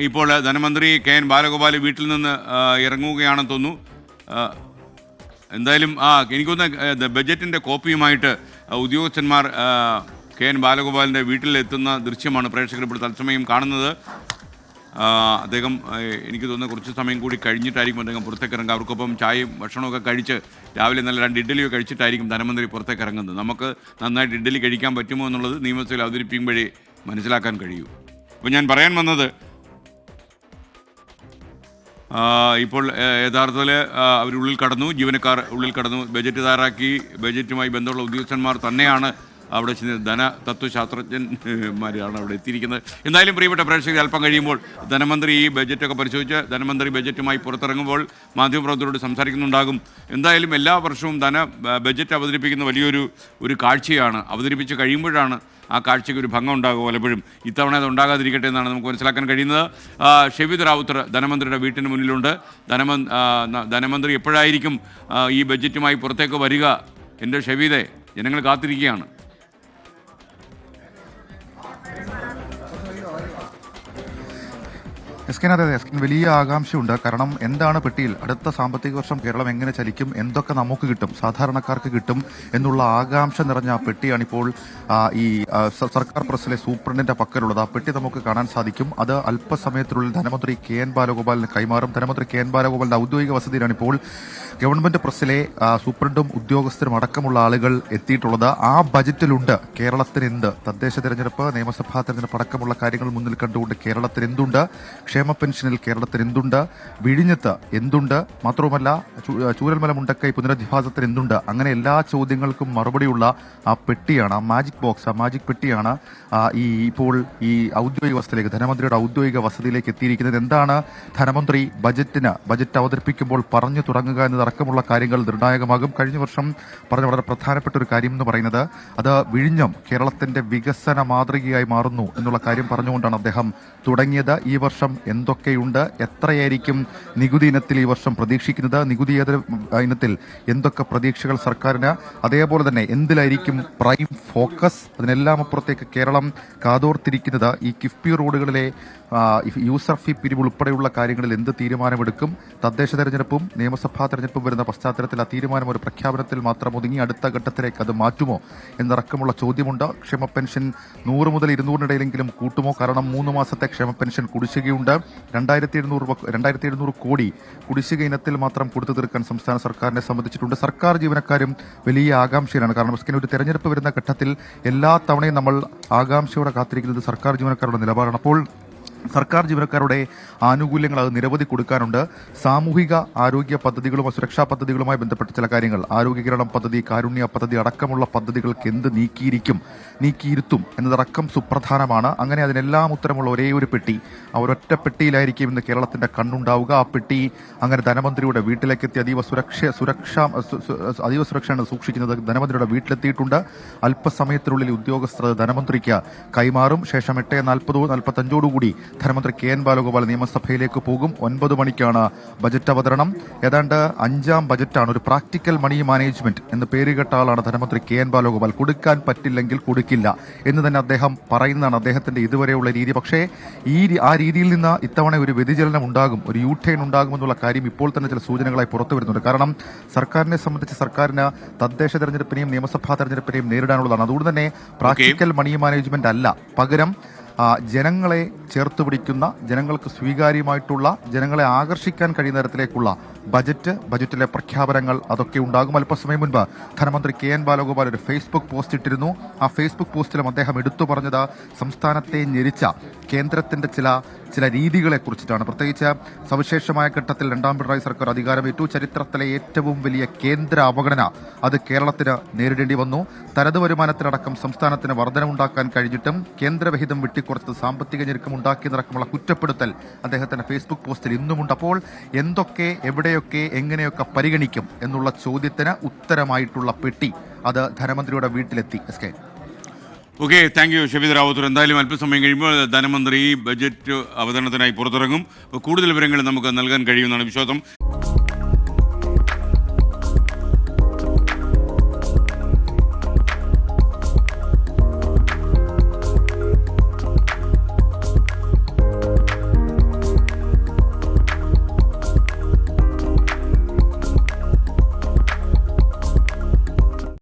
ഇപ്പോൾ ധനമന്ത്രി കെ.എൻ. ബാലഗോപാൽ വീട്ടിൽ നിന്ന് ഇറങ്ങുകയാണെന്ന് തോന്നുന്നു. എന്തായാലും എനിക്കൊന്ന് ബജറ്റിൻ്റെ കോപ്പിയുമായിട്ട് ഉദ്യോഗസ്ഥന്മാർ കെ.എൻ. ബാലഗോപാലിൻ്റെ വീട്ടിലെത്തുന്ന ദൃശ്യമാണ് പ്രേക്ഷകർ ഇപ്പോൾ തത്സമയം കാണുന്നത്. അദ്ദേഹം എനിക്ക് തോന്നുന്ന കുറച്ച് സമയം കൂടി കഴിഞ്ഞിട്ടായിരിക്കും അദ്ദേഹം പുറത്തേക്ക് ഇറങ്ങുക. അവർക്കൊപ്പം ചായയും ഭക്ഷണമൊക്കെ കഴിച്ച് രാവിലെ നല്ല 2 ഇഡ്ഡലിയോ കഴിച്ചിട്ടായിരിക്കും ധനമന്ത്രി പുറത്തേക്ക് ഇറങ്ങുന്നത്. നമുക്ക് നന്നായിട്ട് ഇഡ്ഡലി കഴിക്കാൻ പറ്റുമോ എന്നുള്ളത് നിയമസഭയിൽ അവതരിപ്പിക്കുമ്പോഴേ മനസ്സിലാക്കാൻ കഴിയൂ. അപ്പോൾ ഞാൻ പറയാൻ വന്നത്, ഇപ്പോൾ യഥാർത്ഥത്തിൽ അവരുള്ളിൽ കടന്നു, ജീവനക്കാർ ഉള്ളിൽ കടന്നു, ബജറ്റ് തയ്യാറാക്കി ബജറ്റുമായി ബന്ധമുള്ള ഉദ്യോഗസ്ഥന്മാർ തന്നെയാണ് അവിടെ ധനതത്വശാസ്ത്രജ്ഞന്മാരാണ് അവിടെ എത്തിയിരിക്കുന്നത്. എന്തായാലും പ്രിയപ്പെട്ട പ്രേക്ഷകർ, അല്പം കഴിയുമ്പോൾ ധനമന്ത്രി ഈ ബജറ്റൊക്കെ പരിശോധിച്ച് ധനമന്ത്രി ബജറ്റുമായി പുറത്തിറങ്ങുമ്പോൾ മാധ്യമപ്രവർത്തകരോട് സംസാരിക്കുന്നുണ്ടാകും. എന്തായാലും എല്ലാ വർഷവും ബജറ്റ് അവതരിപ്പിക്കുന്ന വലിയൊരു കാഴ്ചയാണ്. അവതരിപ്പിച്ച് കഴിയുമ്പോഴാണ് ആ കാഴ്ചയ്ക്ക് ഒരു ഭംഗം ഉണ്ടാകുക പലപ്പോഴും. ഇത്തവണ അത് ഉണ്ടാകാതിരിക്കട്ടെ എന്നാണ് നമുക്ക് മനസ്സിലാക്കാൻ കഴിയുന്നത്. ഷെവീദ് റാവുത്തർ ധനമന്ത്രിയുടെ വീട്ടിന് മുന്നിലുണ്ട്. ധനമന്ത്രി എപ്പോഴായിരിക്കും ഈ ബജറ്റുമായി പുറത്തേക്ക് വരിക? എൻ്റെ ഷെവീദെ, ജനങ്ങൾ കാത്തിരിക്കുകയാണ്. എസ്കേൻ വലിയ ആകാംക്ഷയുണ്ട്. കാരണം എന്താണ് പെട്ടിയിൽ, അടുത്ത സാമ്പത്തിക വർഷം കേരളം എങ്ങനെ ചലിക്കും, എന്തൊക്കെ നമുക്ക് കിട്ടും, സാധാരണക്കാർക്ക് കിട്ടും എന്നുള്ള ആകാംക്ഷ നിറഞ്ഞ ആ പെട്ടിയാണിപ്പോൾ ഈ സർക്കാർ പ്രസിലെ സൂപ്രണ്ടിന്റെ പക്കലുള്ളത്. ആ പെട്ടി നമുക്ക് കാണാൻ സാധിക്കും. അത് അല്പസമയത്തിനുള്ളിൽ ധനമന്ത്രി കെ.എൻ. ബാലഗോപാലിന് കൈമാറും. ധനമന്ത്രി കെ.എൻ. ബാലഗോപാലിന്റെ ഔദ്യോഗിക വസതിയിലാണിപ്പോൾ ഗവൺമെന്റ് പ്രസിലെ സൂപ്രണ്ടും ഉദ്യോഗസ്ഥരും അടക്കമുള്ള ആളുകൾ എത്തിയിട്ടുള്ളത്. ആ ബജറ്റിലുണ്ട് കേരളത്തിന് എന്ത്, തദ്ദേശ തെരഞ്ഞെടുപ്പ്, നിയമസഭാ തെരഞ്ഞെടുപ്പ് അടക്കമുള്ള കാര്യങ്ങൾ മുന്നിൽ കണ്ടുകൊണ്ട് കേരളത്തിന് എന്തുണ്ട്, ക്ഷേമ പെൻഷനിൽ കേരളത്തിന് എന്തുണ്ട്, വിഴിഞ്ഞത്ത് എന്തുണ്ട്, മാത്രവുമല്ല ചൂരൽമല മുണ്ടക്കൈ പുനരധിവാസത്തിന് എന്തുണ്ട്, അങ്ങനെ എല്ലാ ചോദ്യങ്ങൾക്കും മറുപടിയുള്ള ആ പെട്ടിയാണ്, ആ മാജിക് ബോക്സ്, ആ മാജിക് പെട്ടിയാണ് ഇപ്പോൾ ഈ ഔദ്യോഗിക വസതിയിലേക്ക്, ധനമന്ത്രിയുടെ ഔദ്യോഗിക വസതിയിലേക്ക് എത്തിയിരിക്കുന്നത്. എന്താണ് ധനമന്ത്രി ബജറ്റ് അവതരിപ്പിക്കുമ്പോൾ പറഞ്ഞു തുടങ്ങുക എന്നതടക്കമുള്ള കാര്യങ്ങൾ നിർണായകമാകും. കഴിഞ്ഞ വർഷം പറഞ്ഞ വളരെ പ്രധാനപ്പെട്ട ഒരു കാര്യം എന്ന് പറയുന്നത് അത് വിഴിഞ്ഞം കേരളത്തിന്റെ വികസന മാതൃകയായി മാറുന്നു എന്നുള്ള കാര്യം പറഞ്ഞുകൊണ്ടാണ് അദ്ദേഹം തുടങ്ങിയത്. ഈ വർഷം എന്തൊക്കെയുണ്ട്, എത്രയായിരിക്കും നികുതി ഇനത്തിൽ ഈ വർഷം പ്രതീക്ഷിക്കുന്നത്, നികുതിയേതര ഇനത്തിൽ എന്തൊക്കെ പ്രതീക്ഷകൾ സർക്കാരിന്, അതേപോലെ തന്നെ എന്തിലായിരിക്കും പ്രൈം ഫോക്കസ്, അതിനെല്ലാം അപ്പുറത്തേക്ക് കേരളം കാതോർത്തിരിക്കുന്നത് ഈ കിഫ്ബി റോഡുകളിലെ യൂസർ ഫീ പിരിവ് ഉൾപ്പെടെയുള്ള കാര്യങ്ങളിൽ എന്ത് തീരുമാനമെടുക്കും, തദ്ദേശ തെരഞ്ഞെടുപ്പും നിയമസഭാ തെരഞ്ഞെടുപ്പും വരുന്ന പശ്ചാത്തലത്തിൽ ആ തീരുമാനം ഒരു പ്രഖ്യാപനത്തിൽ മാത്രം ഒതുങ്ങി അടുത്ത ഘട്ടത്തിലേക്ക് അത് മാറ്റുമോ എന്നടക്കമുള്ള ചോദ്യമുണ്ട്. ക്ഷേമ പെൻഷൻ 100 മുതൽ 200 കൂട്ടുമോ? കാരണം 3 മാസത്തെ ക്ഷേമ പെൻഷൻ കുടിശ്ശികയുണ്ട്. 2700 കോടി കുടിശ്ശിക ഇനത്തിൽ മാത്രം കൊടുത്തു തീർക്കാൻ സംസ്ഥാന സർക്കാരിനെ സംബന്ധിച്ചിട്ടുണ്ട്. സർക്കാർ ജീവനക്കാരും വലിയ ആകാംക്ഷയിലാണ്. കാരണം ഒരു തെരഞ്ഞെടുപ്പ് വരുന്ന ഘട്ടത്തിൽ എല്ലാ തവണയും നമ്മൾ ആകാംക്ഷയോടെ കാത്തിരിക്കുന്നത് സർക്കാർ ജീവനക്കാരുടെ നിലപാടാണ്. അപ്പോൾ സർക്കാർ ജീവനക്കാരുടെ ആനുകൂല്യങ്ങൾ അത് നിരവധി കൊടുക്കാനുണ്ട്. സാമൂഹിക ആരോഗ്യ പദ്ധതികളും സുരക്ഷാ പദ്ധതികളുമായി ബന്ധപ്പെട്ട ചില കാര്യങ്ങൾ, ആരോഗ്യകിരണം പദ്ധതി, കാരുണ്യ പദ്ധതി അടക്കമുള്ള പദ്ധതികൾക്ക് എന്ത് നീക്കിയിരുത്തും എന്നതടക്കം സുപ്രധാനമാണ്. അങ്ങനെ അതിനെല്ലാം ഉത്തരമുള്ള ഒരേ ഒരു പെട്ടി, ആ ഒരൊറ്റ പെട്ടിയിലായിരിക്കും ഇന്ന് കേരളത്തിന്റെ കണ്ണുണ്ടാവുക. ആ പെട്ടി അങ്ങനെ ധനമന്ത്രിയുടെ വീട്ടിലേക്കെത്തി അതീവ സുരക്ഷയാണ് സൂക്ഷിക്കുന്നത്. ധനമന്ത്രിയുടെ വീട്ടിലെത്തിയിട്ടുണ്ട്. അല്പസമയത്തിനുള്ളിൽ ഉദ്യോഗസ്ഥർ ധനമന്ത്രിക്ക് കൈമാറും. ശേഷം 8:45 ധനമന്ത്രി കെ.എൻ. ബാലഗോപാൽ നിയമസഭയിലേക്ക് പോകും. 9 മണിക്കാണ് ബജറ്റ് അവതരണം. ഏതാണ്ട് 5ാം ബജറ്റാണ്. ഒരു പ്രാക്ടിക്കൽ മണി മാനേജ്മെന്റ് എന്ന് പേരുകെട്ട ആളാണ് ധനമന്ത്രി കെ.എൻ. ബാലഗോപാൽ. കൊടുക്കാൻ പറ്റില്ലെങ്കിൽ കൊടുക്കില്ല എന്ന് തന്നെ അദ്ദേഹം പറയുന്നതാണ് അദ്ദേഹത്തിന്റെ ഇതുവരെയുള്ള രീതി. പക്ഷേ ആ രീതിയിൽ നിന്ന് ഇത്തവണ ഒരു വ്യതിചലനം ഉണ്ടാകും, ഒരു യു ടേൺ ഉണ്ടാകുമെന്നുള്ള കാര്യം ഇപ്പോൾ തന്നെ ചില സൂചനകളായി പുറത്തു വരുന്നുണ്ട്. കാരണം സർക്കാരിനെ സംബന്ധിച്ച് സർക്കാരിന് തദ്ദേശ തെരഞ്ഞെടുപ്പിനെയും നിയമസഭാ തെരഞ്ഞെടുപ്പിനെയും നേരിടാനുള്ളതാണ്. അതുകൊണ്ട് തന്നെ പ്രാക്ടിക്കൽ മണി മാനേജ്മെന്റ് അല്ല, പകരം ജനങ്ങളെ ചേർത്ത് പിടിക്കുന്ന, ജനങ്ങൾക്ക് സ്വീകാര്യമായിട്ടുള്ള, ജനങ്ങളെ ആകർഷിക്കാൻ കഴിയുന്ന തരത്തിലേക്കുള്ള ബജറ്റിലെ പ്രഖ്യാപനങ്ങൾ അതൊക്കെ ഉണ്ടാകും. അല്പസമയം മുൻപ് ധനമന്ത്രി കെ.എൻ. ബാലഗോപാൽ ഒരു ഫേസ്ബുക്ക് പോസ്റ്റ് ഇട്ടിരുന്നു. ആ ഫേസ്ബുക്ക് പോസ്റ്റിലും അദ്ദേഹം എടുത്തു പറഞ്ഞത് സംസ്ഥാനത്തെ ഞെരിച്ച കേന്ദ്രത്തിന്റെ ചില രീതികളെ കുറിച്ചിട്ടാണ്. പ്രത്യേകിച്ച് സവിശേഷമായ ഘട്ടത്തിൽ 2ാം പിണറായി സർക്കാർ അധികാരമേറ്റു. ചരിത്രത്തിലെ ഏറ്റവും വലിയ കേന്ദ്ര അവഗണന അത് കേരളത്തിന് നേരിടേണ്ടി വന്നു. തനത് വരുമാനത്തിനടക്കം സംസ്ഥാനത്തിന് വർധനമുണ്ടാക്കാൻ കഴിഞ്ഞിട്ടും കേന്ദ്രവിഹിതം വെട്ടിക്കുറച്ചത് സാമ്പത്തിക ഞെരുക്കം ഉണ്ടാക്കിയതടക്കമുള്ള കുറ്റപ്പെടുത്തൽ അദ്ദേഹത്തിന്റെ ഫേസ്ബുക്ക് പോസ്റ്റിൽ ഇന്നുമുണ്ട്. അപ്പോൾ എന്തൊക്കെ, എവിടെയൊക്കെ, എങ്ങനെയൊക്കെ പരിഗണിക്കും എന്നുള്ള ചോദ്യത്തിന് ഉത്തരമായിട്ടുള്ള പെട്ടി അത് ധനമന്ത്രിയുടെ വീട്ടിലെത്തി. S K. Okay, thank you Shaveed Rawther. എന്തായാലും അല്പസമയം കഴിയുമ്പോൾ ധനമന്ത്രി ബജറ്റ് അവതരണത്തിനായി പുറത്തിറങ്ങും. കൂടുതൽ വിവരങ്ങൾ നമുക്ക് നൽകാൻ കഴിയുമെന്നാണ് വിശ്വാസം.